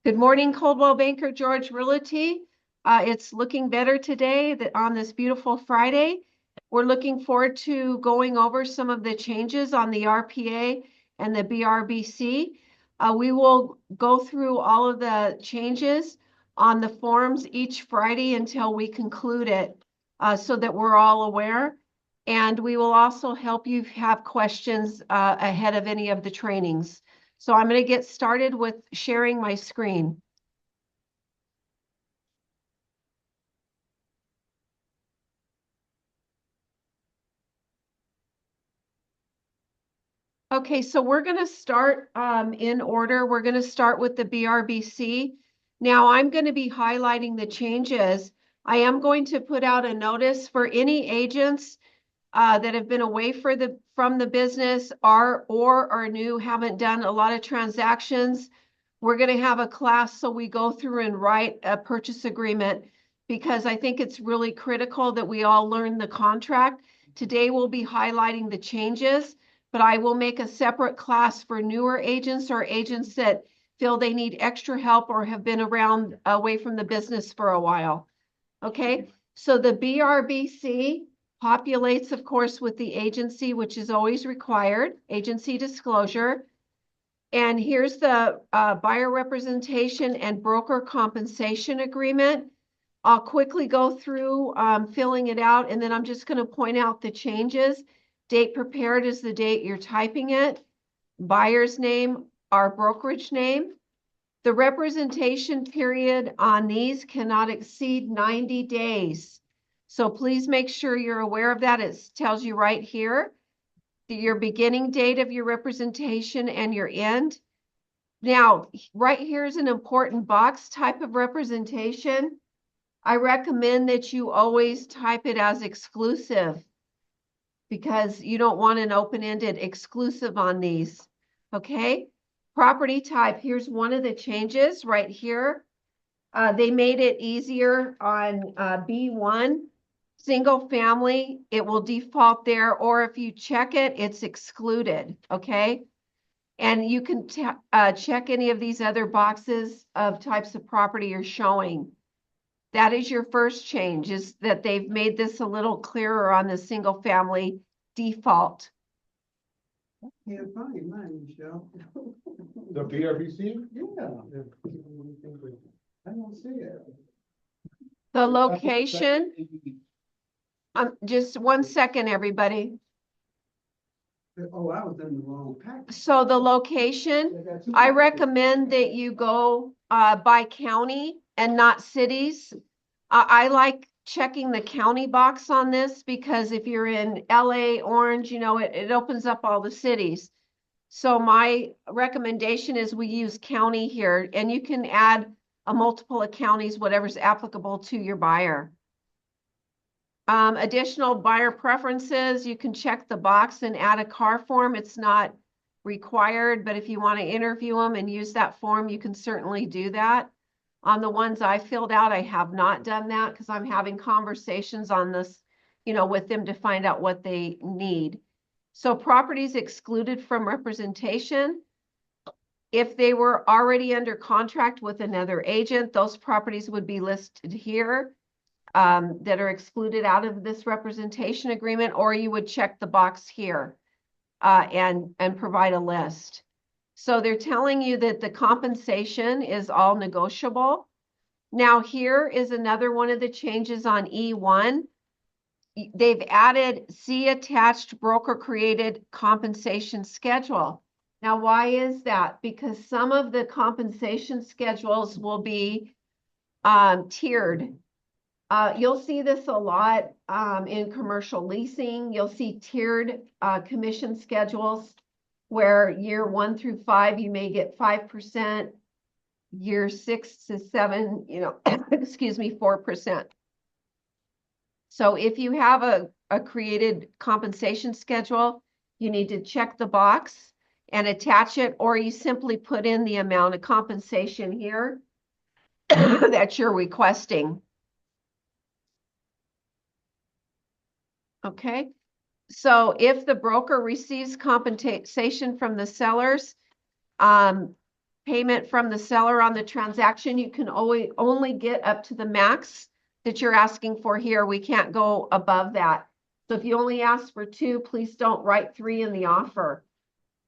Good morning, Coldwell Banker George Realty. It's looking better today on this beautiful Friday. We're looking forward to going over some of the changes on the RPA and the BRBC. We will go through all of the changes on the forms each Friday until we conclude it, so that we're all aware. And we will also help you have questions ahead of any of the trainings. So I'm going to get started with sharing my screen. Okay, so we're going to start in order. We're going to start with the BRBC. Now I'm going to be highlighting the changes. I am going to put out a notice for any agents that have been away from the business or are new, haven't done a lot of transactions. We're going to have a class so we go through and write a purchase agreement, because I think it's really critical that we all learn the contract. Today we'll be highlighting the changes, but I will make a separate class for newer agents or agents that feel they need extra help or have been around away from the business for a while. Okay, so the BRBC populates, of course, with the agency, which is always required, agency disclosure. And here's the buyer representation and broker compensation agreement. I'll quickly go through filling it out, and then I'm just going to point out the changes. Date prepared is the date you're typing it. Buyer's name, our brokerage name. The representation period on these cannot exceed 90 days. So please make sure you're aware of that. It tells you right here your beginning date of your representation and your end. Now, right here is an important box: type of representation. I recommend that you always type it as exclusive, because you don't want an open-ended exclusive on these. Okay. Property type, here's one of the changes right here. They made it easier on B1, single family, it will default there, or if you check it, it's excluded, okay? And you can check any of these other boxes of types of property you're showing. That is your first change, is that they've made this a little clearer on the single family default. Can't find mine, Michelle. The BRBC? Yeah. I don't see it. The location, just 1 second, everybody. Oh, I was in the wrong package. So the location, I recommend that you go by county and not cities. I like checking the county box on this, because if you're in LA, Orange, you know, it opens up all the cities. So my recommendation is we use county here, and you can add a multiple of counties, whatever's applicable to your buyer. Additional buyer preferences, you can check the box and add a car form. It's not required, but if you want to interview them and use that form, you can certainly do that. On the ones I filled out, I have not done that, because I'm having conversations on this, you know, with them to find out what they need. So properties excluded from representation. If they were already under contract with another agent, those properties would be listed here, that are excluded out of this representation agreement, or you would check the box here and provide a list. So they're telling you that the compensation is all negotiable. Now here is another one of the changes on E1. They've added see attached broker created compensation schedule. Now, why is that? Because some of the compensation schedules will be tiered. You'll see this a lot in commercial leasing. You'll see tiered commission schedules, where year 1 through 5, you may get 5%, year 6 to 7, you know, excuse me, 4%. So if you have a created compensation schedule, you need to check the box and attach it, or you simply put in the amount of compensation here that you're requesting. Okay, so if the broker receives compensation from the sellers, payment from the seller on the transaction, you can only get up to the max that you're asking for here. We can't go above that. So if you only ask for 2, please don't write 3 in the offer.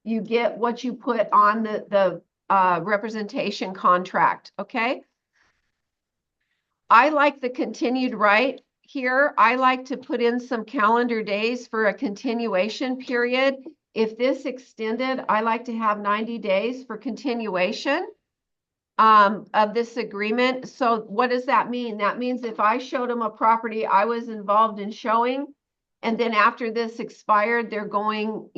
You get what you put on the representation contract, okay? I like the continued right here. I like to put in some calendar days for a continuation period. If this extended, I like to have 90 days for continuation of this agreement. So what does that mean? That means if I showed them a property I was involved in showing, and then after this expired, they're going,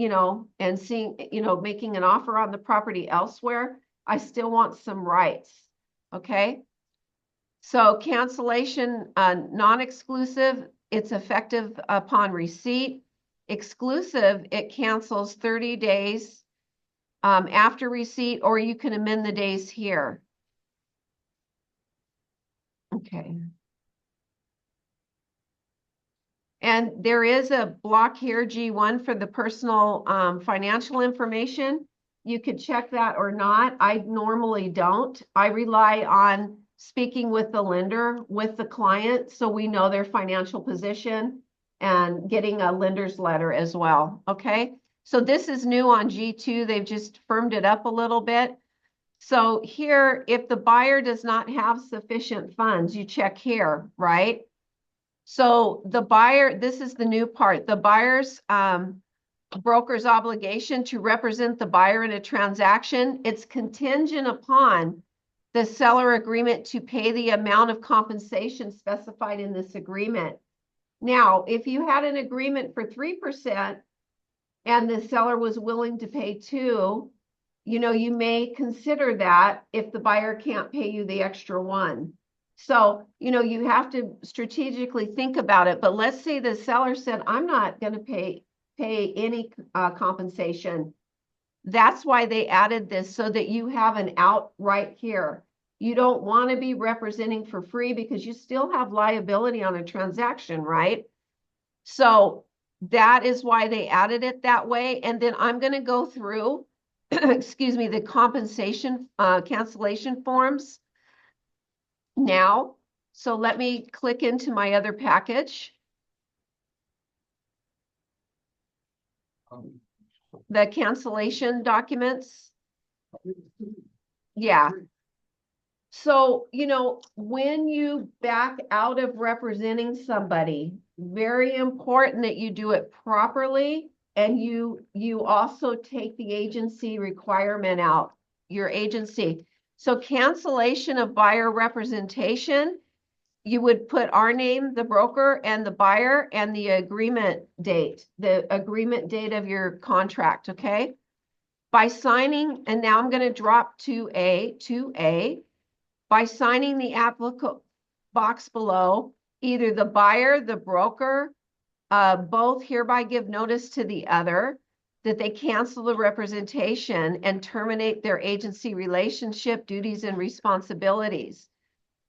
and seeing, making an offer on the property elsewhere, I still want some rights, okay? So cancellation, non-exclusive, it's effective upon receipt. Exclusive, it cancels 30 days after receipt, or you can amend the days here. Okay. And there is a block here, G1, for the personal financial information. You could check that or not. I normally don't. I rely on speaking with the lender, with the client, so we know their financial position and getting a lender's letter as well, okay? So this is new on G2. They've just firmed it up a little bit. So here, if the buyer does not have sufficient funds, you check here, right? So the buyer, this is the new part, the buyer's broker's obligation to represent the buyer in a transaction, it's contingent upon the seller agreement to pay the amount of compensation specified in this agreement. Now, if you had an agreement for 3% and the seller was willing to pay 2%, you may consider that if the buyer can't pay you the extra 1%. So, you have to strategically think about it. But let's say the seller said, I'm not going to pay any compensation. That's why they added this, so that you have an out right here. You don't want to be representing for free because you still have liability on a transaction, right? So that is why they added it that way. And then I'm going to go through, excuse me, the compensation cancellation forms now. So let me click into my other package. The cancellation documents. Yeah. So, when you back out of representing somebody, very important that you do it properly, and you also take the agency requirement out, your agency. So cancellation of buyer representation, you would put our name, the broker, and the buyer, and the agreement date of your contract, okay? By signing, and now I'm going to drop to A, by signing the applicable box below, either the buyer, the broker, both hereby give notice to the other that they cancel the representation and terminate their agency relationship, duties, and responsibilities.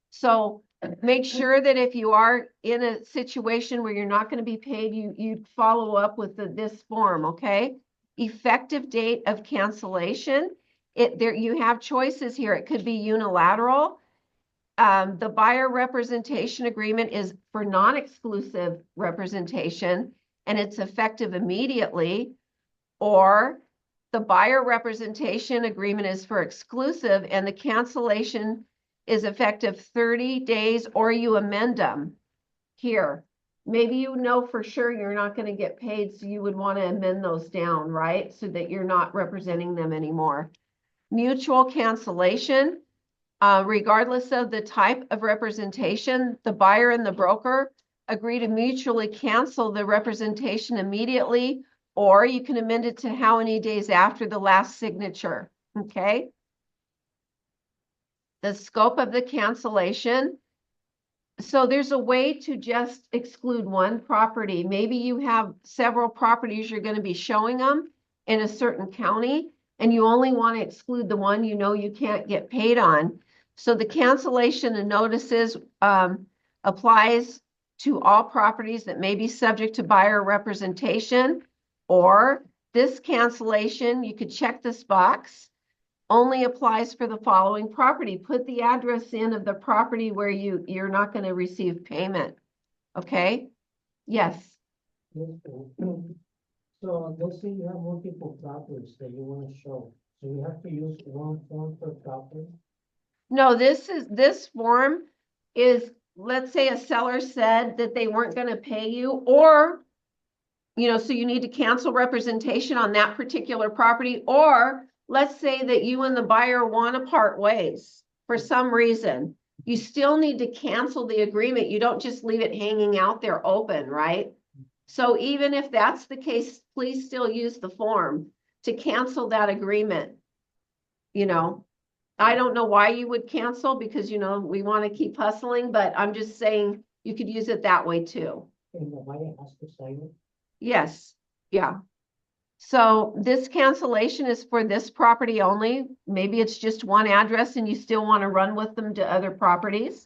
So make sure that if you are in a situation where you're not going to be paid, you follow up with this form, okay? Effective date of cancellation. You have choices here. It could be unilateral. The buyer representation agreement is for non-exclusive representation, and it's effective immediately. Or the buyer representation agreement is for exclusive, and the cancellation is effective 30 days, or you amend them here. Maybe for sure you're not going to get paid, so you would want to amend those down, right? So that you're not representing them anymore. Mutual cancellation, regardless of the type of representation, the buyer and the broker agree to mutually cancel the representation immediately, or you can amend it to how many days after the last signature, okay? The scope of the cancellation. So there's a way to just exclude one property. Maybe you have several properties you're going to be showing them in a certain county, and you only want to exclude the one you can't get paid on. So the cancellation and notices applies to all properties that may be subject to buyer representation, or this cancellation, you could check this box, only applies for the following property. Put the address in of the property where you're not going to receive payment. Okay? Yes. Yes, sir. So let's say you have multiple properties that you want to show, so you have to use one form per property? No, this form is, let's say a seller said that they weren't going to pay you, or, so you need to cancel representation on that particular property, or let's say that you and the buyer want to part ways for some reason. You still need to cancel the agreement. You don't just leave it hanging out there open, right? So even if that's the case, please still use the form to cancel that agreement. I don't know why you would cancel, because, we want to keep hustling, but I'm just saying you could use it that way too. And the buyer has to sign it? Yes, yeah. So this cancellation is for this property only. Maybe it's just one address and you still want to run with them to other properties.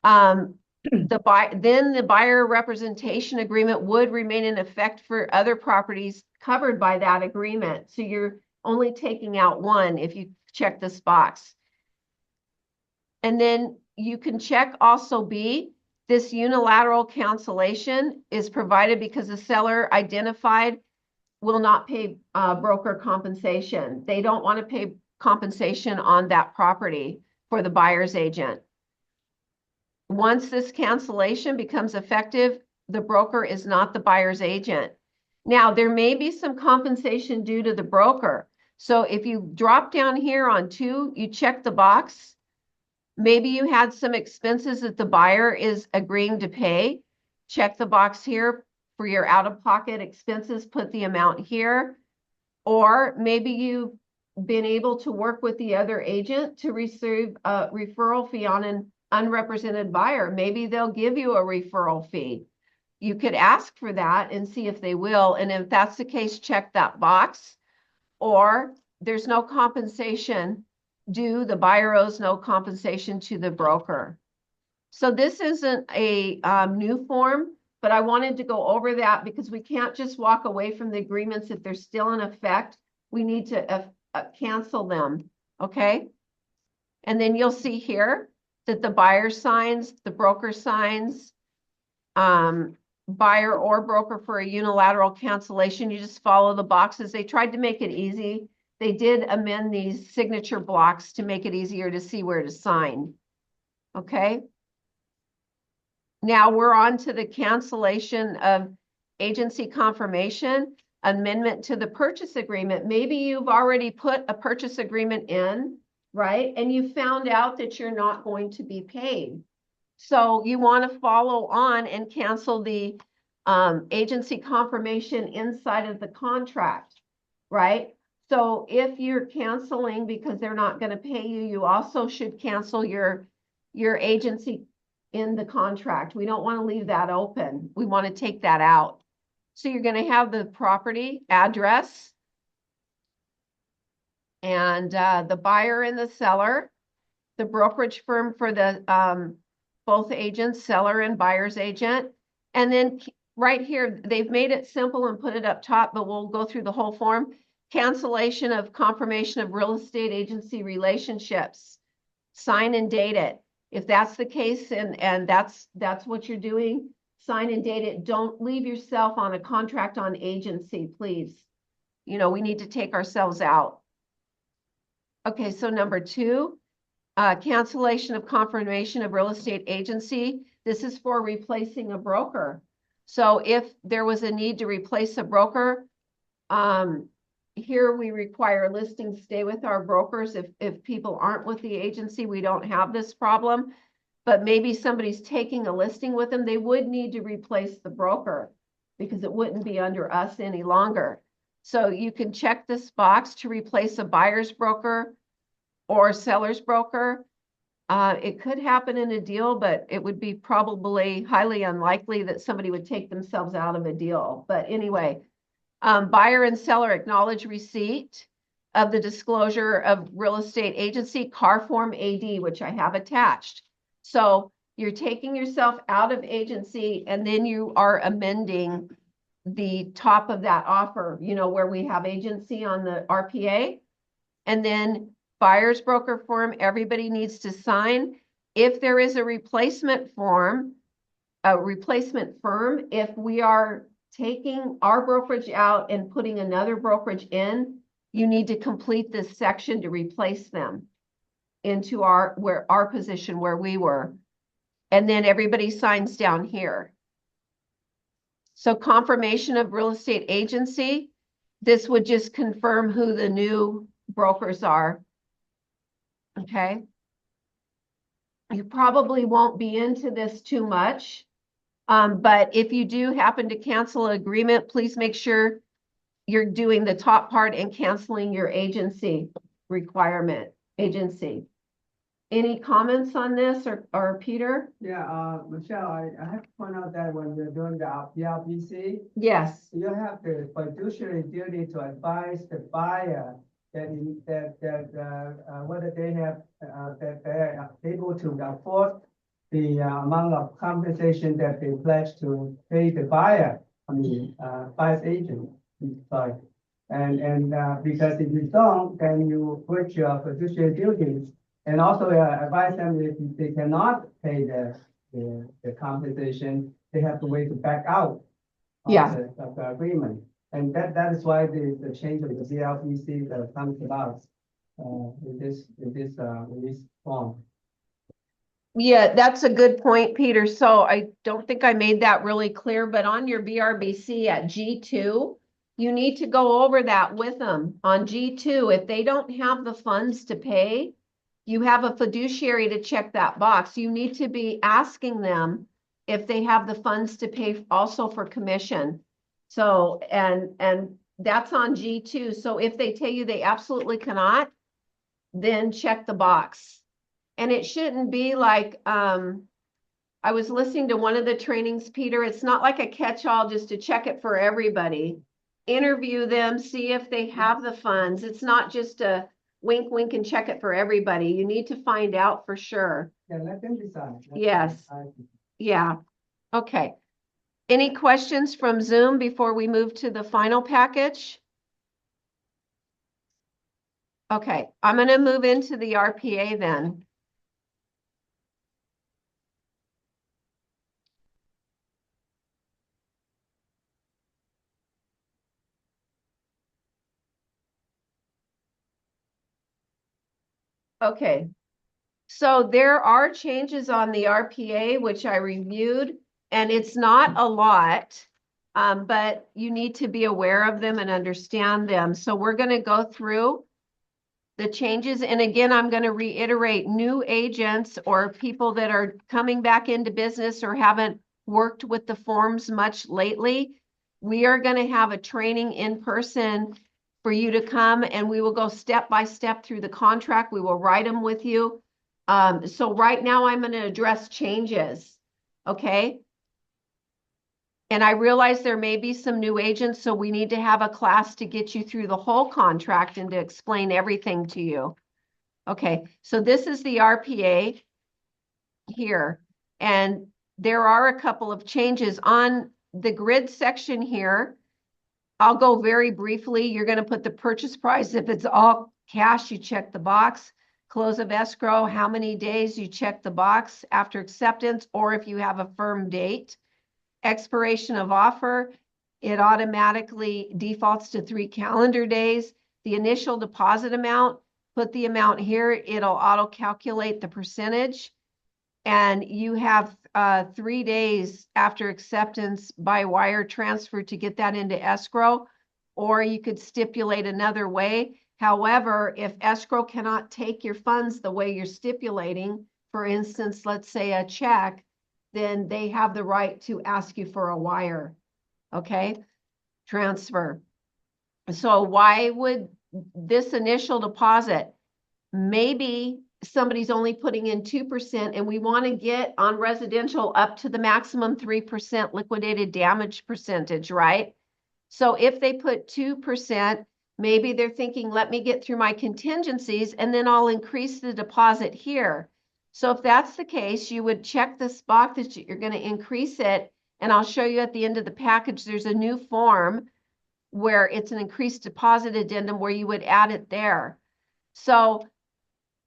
Then the buyer representation agreement would remain in effect for other properties covered by that agreement. So you're only taking out one if you check this box. And then you can check also B, this unilateral cancellation is provided because the seller identified will not pay broker compensation. They don't want to pay compensation on that property for the buyer's agent. Once this cancellation becomes effective, the broker is not the buyer's agent. Now, there may be some compensation due to the broker. So if you drop down here on 2, you check the box. Maybe you had some expenses that the buyer is agreeing to pay. Check the box here for your out-of-pocket expenses, put the amount here. Or maybe you've been able to work with the other agent to receive a referral fee on an unrepresented buyer. Maybe they'll give you a referral fee. You could ask for that and see if they will. And if that's the case, check that box. Or there's no compensation due. The buyer owes no compensation to the broker. So this isn't a new form, but I wanted to go over that because we can't just walk away from the agreements if they're still in effect. We need to cancel them, okay? And then you'll see here that the buyer signs, the broker signs, buyer or broker for a unilateral cancellation. You just follow the boxes. They tried to make it easy. They did amend these signature blocks to make it easier to see where to sign, okay? Now we're on to the cancellation of agency confirmation, amendment to the purchase agreement. Maybe you've already put a purchase agreement in, right? And you found out that you're not going to be paid. So you want to follow on and cancel the agency confirmation inside of the contract, right? So if you're canceling because they're not going to pay you, you also should cancel your agency in the contract. We don't want to leave that open. We want to take that out. So you're going to have the property address and the buyer and the seller, the brokerage firm for the both agents, seller and buyer's agent. And then right here, they've made it simple and put it up top, but we'll go through the whole form. Cancellation of confirmation of real estate agency relationships. Sign and date it. If that's the case and that's what you're doing, sign and date it. Don't leave yourself on a contract on agency, please. We need to take ourselves out. Okay, so number 2, cancellation of confirmation of real estate agency. This is for replacing a broker. So if there was a need to replace a broker, here we require listings stay with our brokers. If people aren't with the agency, we don't have this problem. But maybe somebody's taking a listing with them, they would need to replace the broker because it wouldn't be under us any longer. So you can check this box to replace a buyer's broker or seller's broker. It could happen in a deal, but it would be probably highly unlikely that somebody would take themselves out of a deal. But anyway, buyer and seller acknowledge receipt of the disclosure of real estate agency car form AD, which I have attached. So you're taking yourself out of agency and then you are amending the top of that offer, where we have agency on the RPA. And then buyer's broker form, everybody needs to sign. If there is a replacement form, a replacement firm, if we are taking our brokerage out and putting another brokerage in, you need to complete this section to replace them into our position where we were. And then everybody signs down here. So confirmation of real estate agency, this would just confirm who the new brokers are. Okay. You probably won't be into this too much. But if you do happen to cancel an agreement, please make sure you're doing the top part and canceling your agency requirement, agency. Any comments on this or Peter? Yeah, Michelle, I have to point out that when we're doing the PRBC, Yes, you have the fiduciary duty to advise the buyer that whether they have that they are able to afford the amount of compensation that they pledge to pay the buyer. I mean, buyer's agent. Sorry, and because if you don't, then you breach your fiduciary duties. And also advise them if they cannot pay the compensation, they have to wait to back out of the agreement. And that is why the change of the BLPC that comes about in this form. yeah, that's a good point, Peter. So I don't think I made that really clear, but on your BRBC at G2, you need to go over that with them on G2. If they don't have the funds to pay, you have a fiduciary to check that box. You need to be asking them if they have the funds to pay also for commission. So, and that's on G2. So if they tell you they absolutely cannot, then check the box. And it shouldn't be like, I was listening to one of the trainings, Peter, it's not like a catch-all just to check it for everybody. Interview them, see if they have the funds. It's not just a wink, wink, and check it for everybody. You need to find out for sure. Yeah, let them decide. Yes. Yeah. Okay. Any questions from Zoom before we move to the final package? Okay, I'm going to move into the RPA then. Okay, so there are changes on the RPA, which I reviewed, and it's not a lot, but you need to be aware of them and understand them. So we're going to go through the changes. And again, I'm going to reiterate, new agents or people that are coming back into business or haven't worked with the forms much lately, we are going to have a training in person for you to come, and we will go step by step through the contract. We will write them with you. So right now I'm going to address changes. Okay. And I realize there may be some new agents, so we need to have a class to get you through the whole contract and to explain everything to you. Okay, so this is the RPA here, and there are a couple of changes on the grid section here. I'll go very briefly. You're going to put the purchase price. If it's all cash, you check the box. Close of escrow, how many days, you check the box after acceptance, or if you have a firm date. Expiration of offer, it automatically defaults to 3 calendar days. The initial deposit amount, put the amount here, it'll auto calculate the percentage. And you have 3 days after acceptance by wire transfer to get that into escrow, or you could stipulate another way. However, if escrow cannot take your funds the way you're stipulating, for instance, let's say a check, then they have the right to ask you for a wire, okay, transfer. So why would this initial deposit, maybe somebody's only putting in 2% and we want to get on residential up to the maximum 3% liquidated damage percentage, right? So if they put 2%, maybe they're thinking, let me get through my contingencies and then I'll increase the deposit here. So if that's the case, you would check this box that you're going to increase it. And I'll show you at the end of the package, there's a new form where it's an increased deposit addendum where you would add it there. So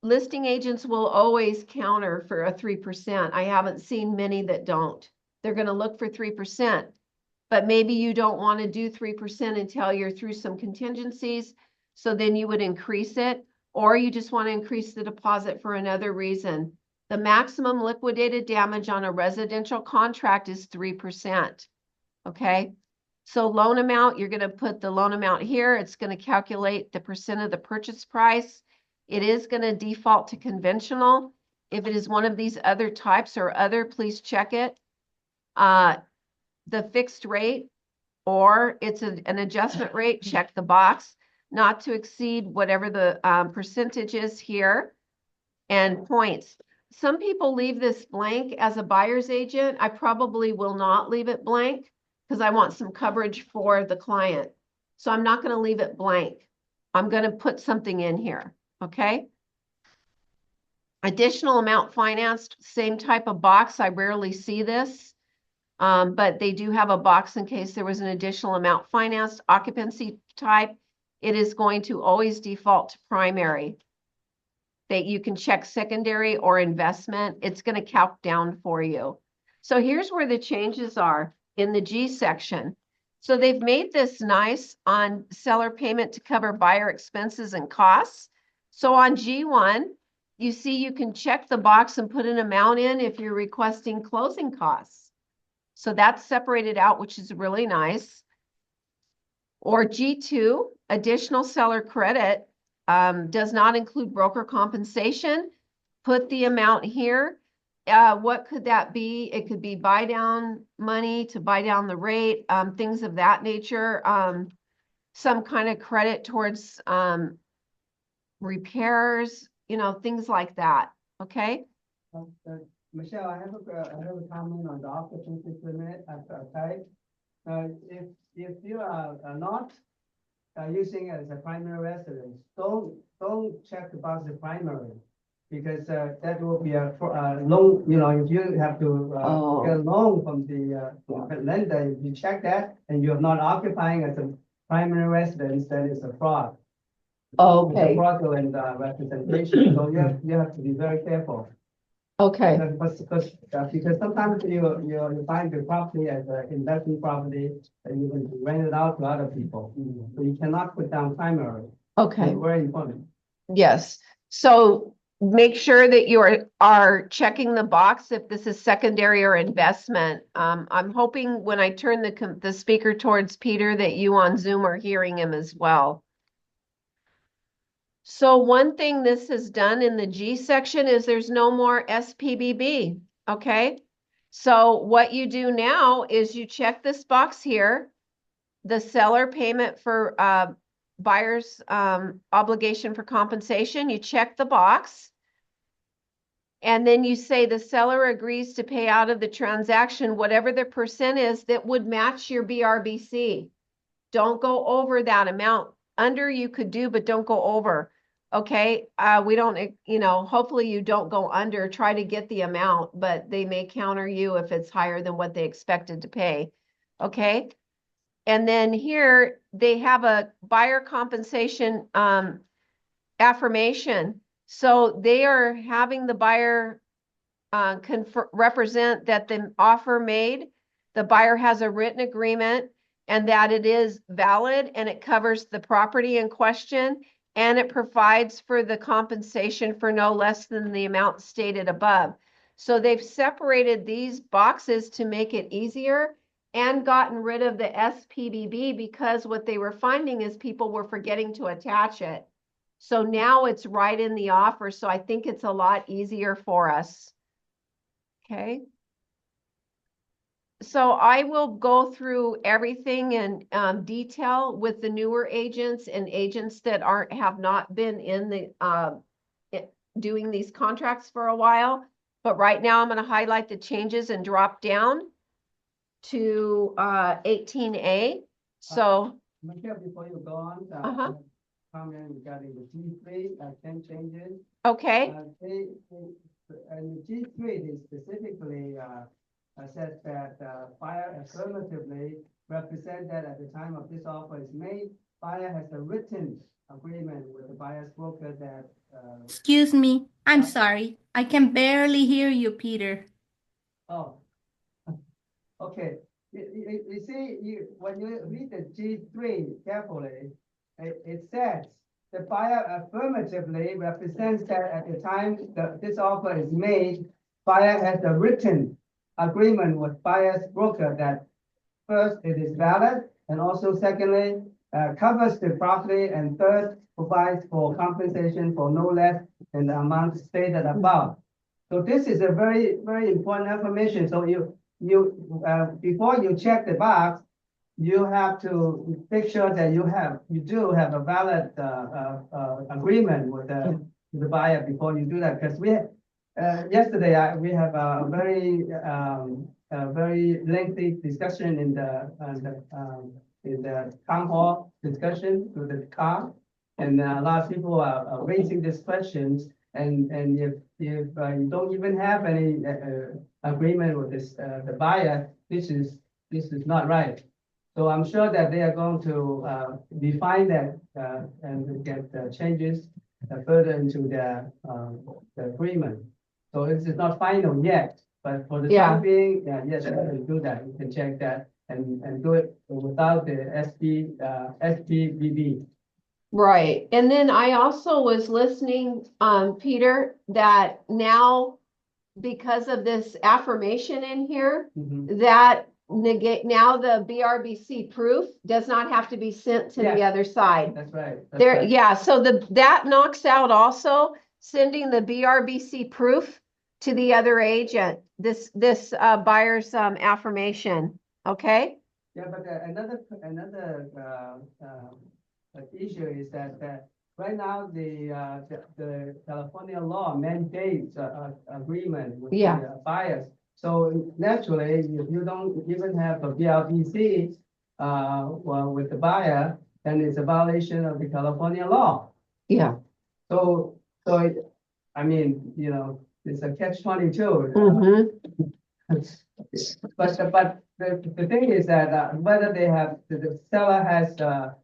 listing agents will always counter for a 3%. I haven't seen many that don't. They're gonna look for 3, but maybe you don't want to do 3% until you're through some contingencies. So then you would increase it, or you just want to increase the deposit for another reason. The maximum liquidated damage on a residential contract is 3%. Okay. So loan amount, you're going to put the loan amount here. It's going to calculate the percent of the purchase price. It is going to default to conventional. If it is one of these other types or other, please check it. The fixed rate, or it's an adjustment rate, check the box, not to exceed whatever the percentage is here, and points. Some people leave this blank as a buyer's agent. I probably will not leave it blank because I want some coverage for the client. So I'm not going to leave it blank. I'm going to put something in here, okay? Additional amount financed, same type of box. I rarely see this. But they do have a box in case there was an additional amount financed. Occupancy type, it is going to always default to primary. That you can check secondary or investment. It's going to calc down for you. So here's where the changes are in the G section. So they've made this nice on seller payment to cover buyer expenses and costs. So on G1, you see you can check the box and put an amount in if you're requesting closing costs. So that's separated out, which is really nice. Or G2, additional seller credit does not include broker compensation. Put the amount here. What could that be? It could be buy down money to buy down the rate, things of that nature. Some kind of credit towards repairs, you know, things like that. Okay. Michelle, I have a comment on the occupancy permit type. If you are not using it as a primary residence, don't check the box as primary, because that will be a loan. You know, if you have to get a loan from the lender, if you check that and you're not occupying as a primary residence, then it's a fraud. It's a fraudulent representation. So you have to be very careful. Okay. Because sometimes you find the property as an investment property and you can rent it out to other people. So you cannot put down primary. Okay. It's very important. Yes. So make sure that you are checking the box if this is secondary or investment. I'm hoping when I turn the speaker towards Peter that you on Zoom are hearing him as well. So one thing this has done in the G section is there's no more SPBB, okay? So what you do now is you check this box here, the seller payment for buyer's obligation for compensation. You check the box, and then you say the seller agrees to pay out of the transaction whatever the percent is that would match your BRBC. Don't go over that amount. Under you could do, but don't go over. Okay. We don't, you know, hopefully you don't go under, try to get the amount, but they may counter you if it's higher than what they expected to pay. Okay. And then here they have a buyer compensation affirmation. So they are having the buyer represent that the offer made, the buyer has a written agreement and that it is valid and it covers the property in question and it provides for the compensation for no less than the amount stated above. So they've separated these boxes to make it easier and gotten rid of the SPBB because what they were finding is people were forgetting to attach it. So now it's right in the offer. So I think it's a lot easier for us. Okay. So I will go through everything in detail with the newer agents and agents that have not been in the doing these contracts for a while. But right now I'm going to highlight the changes and drop down to 18A. So Michelle, before you go on, comment regarding the G3 10 changes. Okay. And G3 is specifically says that buyer affirmatively represent that at the time of this offer is made, buyer has a written agreement with the buyer's broker that Excuse me, I'm sorry. I can barely hear you, Peter. Oh, okay. You see, when you read the G3 carefully, it says the buyer affirmatively represents that at the time this offer is made, buyer has a written agreement with buyer's broker that first, it is valid, and also secondly, covers the property, and third, provides for compensation for no less than the amount stated above. So this is a very, very important information. So before you check the box, you have to make sure that you do have a valid agreement with the buyer before you do that. Because yesterday we have a very lengthy discussion in the town hall discussion with the car, and a lot of people are raising these questions. And if you don't even have any agreement with the buyer, this is not right. So I'm sure that they are going to define that and get changes further into the agreement. So this is not final yet, but for the time being, yes, you can do that. You can check that and do it without the SPVB. Right. And then I also was listening, Peter, that now because of this affirmation in here, that negate now the BRBC proof does not have to be sent to the other side. That's right. Yeah, so that knocks out also sending the BRBC proof to the other agent, this buyer's affirmation. Okay. Yeah, but another issue is that right now the California law mandates agreement with the buyers. So naturally, if you don't even have a BRBC with the buyer, then it's a violation of the California law. Yeah. So I mean, it's a catch-22. But the thing is that whether they have the seller has the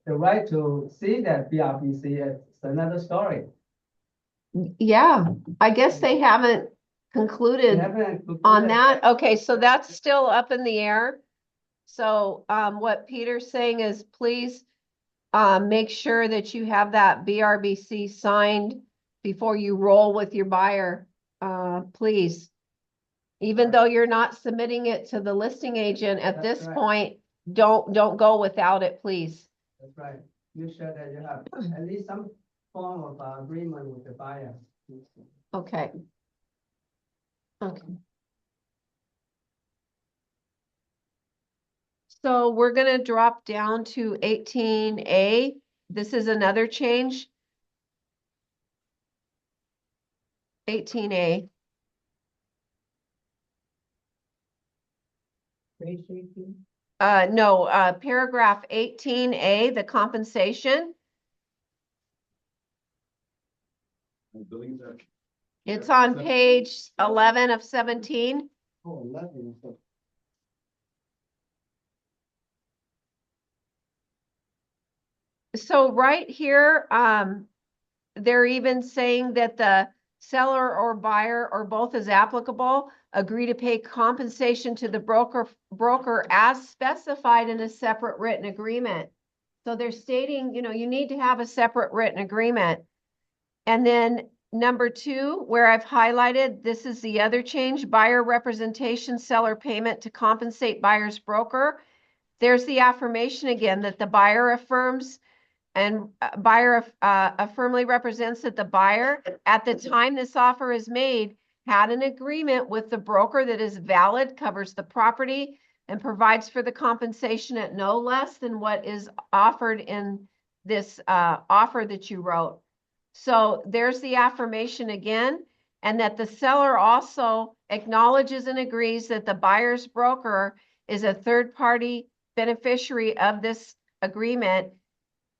right to see that BRBC, it's another story. Yeah, I guess they haven't concluded on that. Okay, so that's still up in the air. So what Peter's saying is please make sure that you have that BRBC signed before you roll with your buyer, please. Even though you're not submitting it to the listing agent at this point, don't go without it, please. That's right. Make sure that you have at least some form of agreement with the buyer. Okay. Okay. So we're going to drop down to 18A. This is another change. 18A. No, paragraph 18A, the compensation. It's on page 11 of 17. Oh, 11. So right here, they're even saying that the seller or buyer or both as applicable agree to pay compensation to the broker as specified in a separate written agreement. So they're stating, you need to have a separate written agreement. And then number 2, where I've highlighted, this is the other change, buyer representation, seller payment to compensate buyer's broker. There's the affirmation again that the buyer affirms and buyer firmly represents that the buyer at the time this offer is made had an agreement with the broker that is valid, covers the property, and provides for the compensation at no less than what is offered in this offer that you wrote. So there's the affirmation again, and that the seller also acknowledges and agrees that the buyer's broker is a third-party beneficiary of this agreement,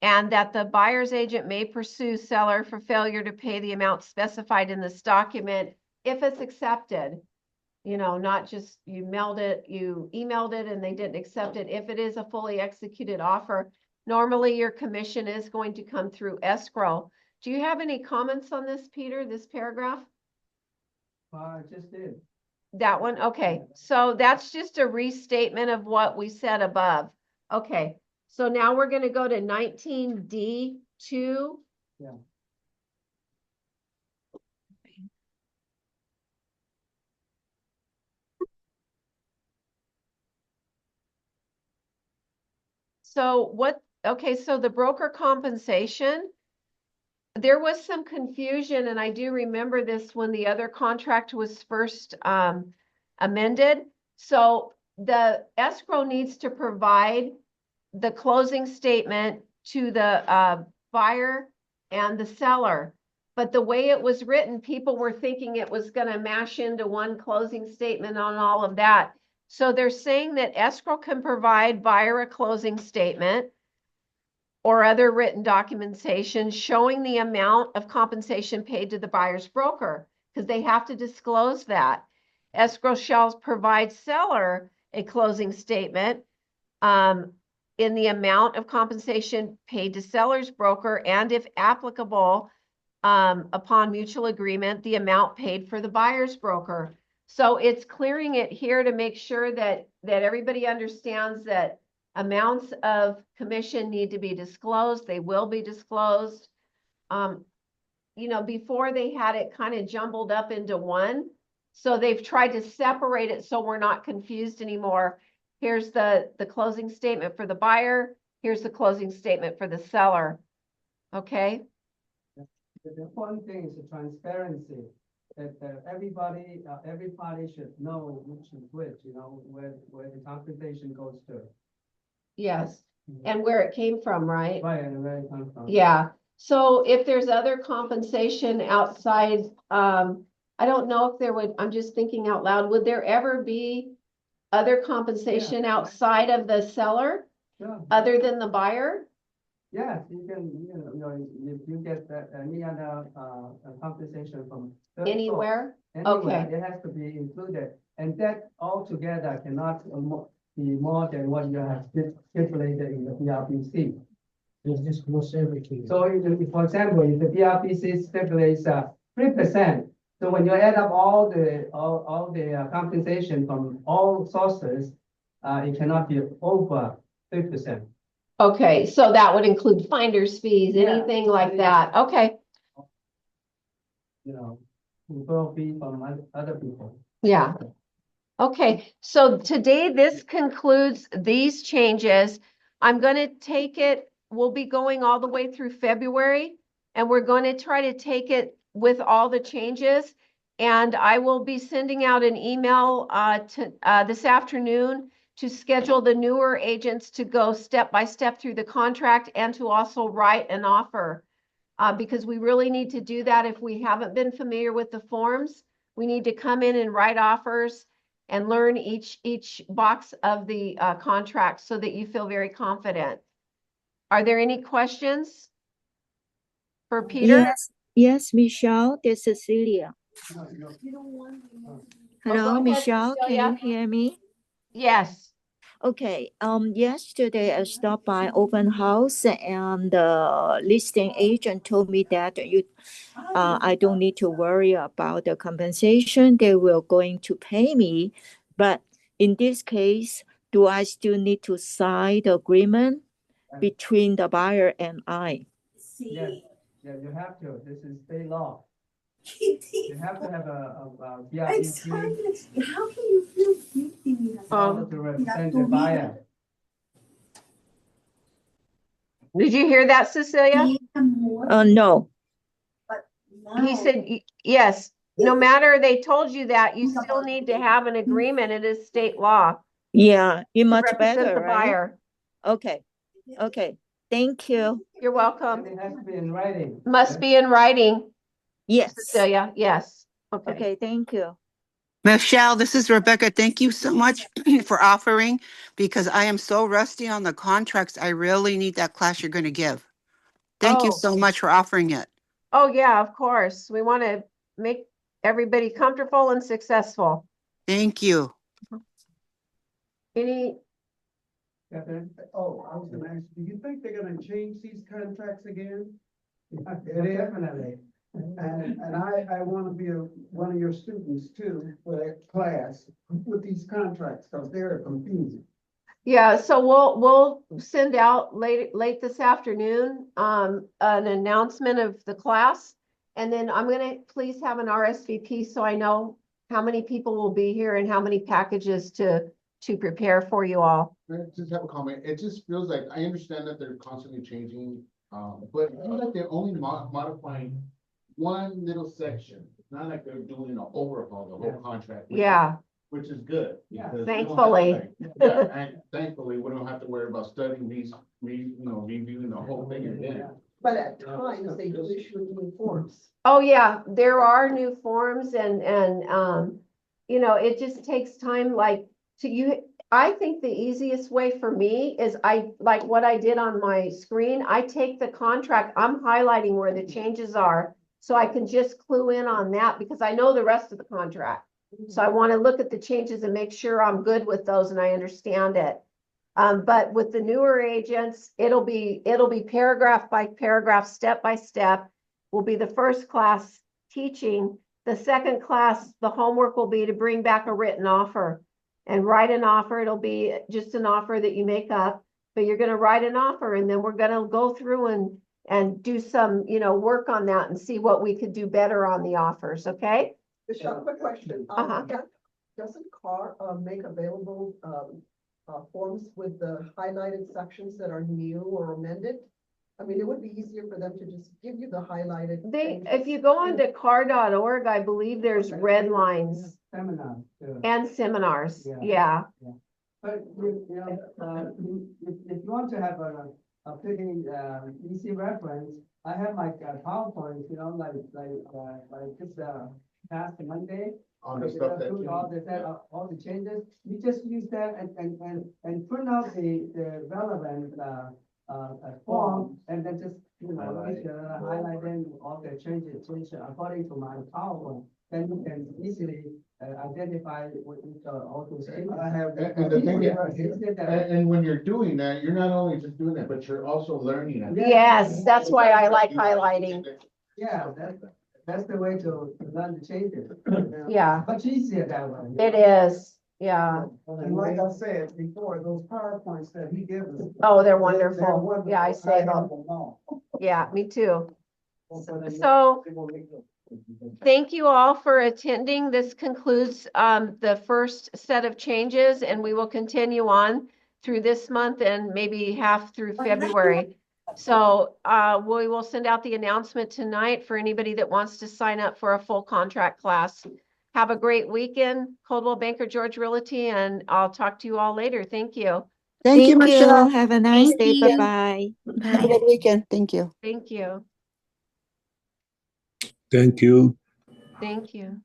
and that the buyer's agent may pursue seller for failure to pay the amount specified in this document if it's accepted. Not just you emailed it and they didn't accept it. If it is a fully executed offer, Normally, your commission is going to come through escrow. Do you have any comments on this, Peter, this paragraph? I just did. That one? Okay, so that's just a restatement of what we said above. Okay, so now we're gonna go to 19D2. Yeah. So okay, so the broker compensation, there was some confusion, and I do remember this when the other contract was first amended. So the escrow needs to provide the closing statement to the buyer and the seller. But the way it was written, people were thinking it was going to mash into one closing statement on all of that. So they're saying that escrow can provide buyer a closing statement or other written documentation showing the amount of compensation paid to the buyer's broker, because they have to disclose that. Escrow shall provide seller a closing statement in the amount of compensation paid to seller's broker, and if applicable, upon mutual agreement, the amount paid for the buyer's broker. So it's clearing it here to make sure that everybody understands that amounts of commission need to be disclosed. They will be disclosed. You know, before they had it kind of jumbled up into one. So they've tried to separate it so we're not confused anymore. Here's the closing statement for the buyer. Here's the closing statement for the seller. Okay. The important thing is the transparency, that every party should know which is which, you know, where the compensation goes to. Yes. And where it came from, right? Right, and where it comes from. Yeah. So if there's other compensation outside, I don't know if there would, I'm just thinking out loud, would there ever be other compensation outside of the seller, Sure. other than the buyer? Yes, you can, you know, if you get any other compensation from third Anywhere? source, Okay. anywhere, it has to be included, and that altogether cannot be more than what you have stipulated in the BRBC. Let's disclose everything. So, for example, if the BRBC stipulates 3%, so when you add up all the compensation from all sources, it cannot be over 3%. Okay, so that would include finder's fees, Yeah. anything like that. Okay, You know, referral fee from other people. yeah. Okay, so today this concludes these changes. I'm going to take it, we'll be going all the way through February, and we're going to try to take it with all the changes. And I will be sending out an email this afternoon to schedule the newer agents to go step by step through the contract and to also write an offer. Because we really need to do that if we haven't been familiar with the forms. We need to come in and write offers and learn each box of the contract so that you feel very confident. Are there any questions for Peter? Yes, Michelle, this is Cecilia. No. Hello, go ahead, Michelle, can Cecilia. you hear me? Yes. Okay, yesterday I stopped by open house and the listing agent told me that I don't need to worry about the compensation. They will going to pay me. But in this case, do I still need to sign the agreement between the buyer and I? Yes, yeah, you have to. This is state law. You have to have a BRBC How can you feel guilty? in order to represent the buyer. Did you hear that, Cecilia? No. He said, yes, no matter they told you that, you still need to have an agreement. It is state law. Yeah, it To much represent better, the right? buyer. Okay, okay. Thank you. You're welcome. It has to be in writing. Must be in writing, Yes. Cecilia. Yes. Okay. Okay, thank you. Michelle, this is Rebecca. Thank you so much for offering, because I am so rusty on the contracts. I really need that class you're going to give. Thank you Oh. so much for offering it. Oh, yeah, of course. We want to make everybody comfortable and successful. Thank you. Any, Catherine? Oh, I was gonna ask, do you think they're gonna change these contracts again? Definitely. And I wanna be one of your students too, for that class, with these contracts, cause they're confusing. Yeah, so we'll send out late this afternoon, an announcement of the class. And then I'm gonna please have an RSVP so I know how many people will be here and how many packages to prepare for you all. I just have a comment. It just feels like, I understand that they're constantly changing, but I feel like they're only modifying one little section. It's not like they're doing an overhaul, the whole contract. Yeah, Which is good. Yeah. because we don't have to, Thankfully. like- Yeah, and thankfully, we don't have to worry about studying reviewing the whole thing again. But at times, they do issue new forms. oh yeah, there are new forms and, it just takes time, like, I think the easiest way for me is like what I did on my screen, I take the contract, I'm highlighting where the changes are, so I can just clue in on that because I know the rest of the contract. So I want to look at the changes and make sure I'm good with those and I understand it. But with the newer agents, it'll be paragraph by paragraph, step by step. Will be the first class teaching. The second class, the homework will be to bring back a written offer and write an offer. It'll be just an offer that you make up, but you're going to write an offer and then we're going to go through and do some, work on that and see what we could do better on the offers. Okay. Michelle, quick question. Uh-huh. Doesn't CAR, make available, forms with the highlighted sections that are new or amended? I mean, it would be easier for them to just give you the highlighted. If you go on to car.org, I believe there's red lines Seminar. Too. and seminars. Yeah. Yeah. But if you want to have a pretty easy reference, I have my PowerPoint, like just past Monday. On the stuff that All the changes, you just use that and print out the relevant form and then just, highlight them, all the changes according to my PowerPoint. Then you can easily identify what all those changes. I have. And the thing is, Easier than- and when you're doing that, you're not only just doing that, but you're also learning. at the same Yes, time. that's why I like You- highlighting. Yeah, that's the way to learn the changes. Yeah, Much easier that way. it is. Yeah. And like I said before, those PowerPoints that he gives us. Oh, they're wonderful. Yeah, I save have them. all. Yeah, me too. So So thank you all for attending. This concludes the first set of changes and we will continue on through this month and maybe half through February. So we will send out the announcement tonight for anybody that wants to sign up for a full contract class. Have a great weekend, Coldwell Banker George Realty, and I'll talk to you all later. Thank you. Thank you, Michelle. Have a nice Thank day. you. Bye-bye. Have a good weekend. Thank you. Thank you. Thank you. Thank you.